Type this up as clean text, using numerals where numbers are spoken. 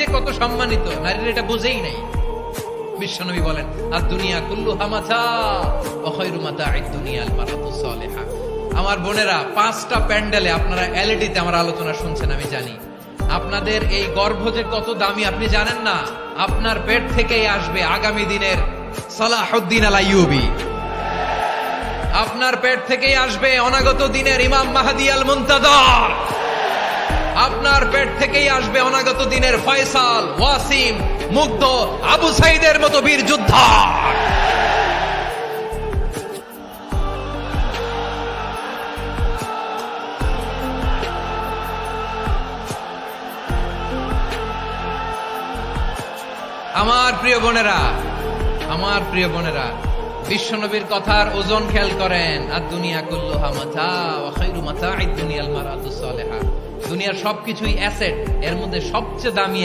যে কত সম্মানিত, নারীরা এটা বুঝেই নাই। বিশ্বনবী বলেন, আর দুনিয়া কুল্লুহা মাতা ওয়া খায়রু মাতা'আদ দুনিয়াল মারাতুস সালিহা। আমার বোনেরা, 5টা প্যান্ডেলে আপনারা এলইডিতে আমার আলোচনা শুনছেন, আমি জানি। আপনাদের এই গর্ভ যে কত দামি আপনি জানেন না। আপনার পেট থেকেই আসবে আগামী দিনের সালাহুদ্দিন আল আইয়ুবী। আপনার পেট থেকেই আসবে অনাগত দিনের ইমাম মাহদী আল মুনতাজার। আপনার পেট থেকেই আসবে অনাগত দিনের ফয়সাল, ওয়াসিম, মুগ্ধ, আবু সাইদের মতো বীর যোদ্ধা। আমার প্রিয় বোনেরা, আমার প্রিয় বোনেরা, বিশ্বনবীর কথার ওজন খেয়াল করেন। আর দুনিয়া কুল্লুহা মাতা ওয়া খায়রু মাতা'আদ দুনিয়াল মারাতুস সালিহা। দুনিয়ার সবকিছুই অ্যাসেট, এর মধ্যে সবচেয়ে দামি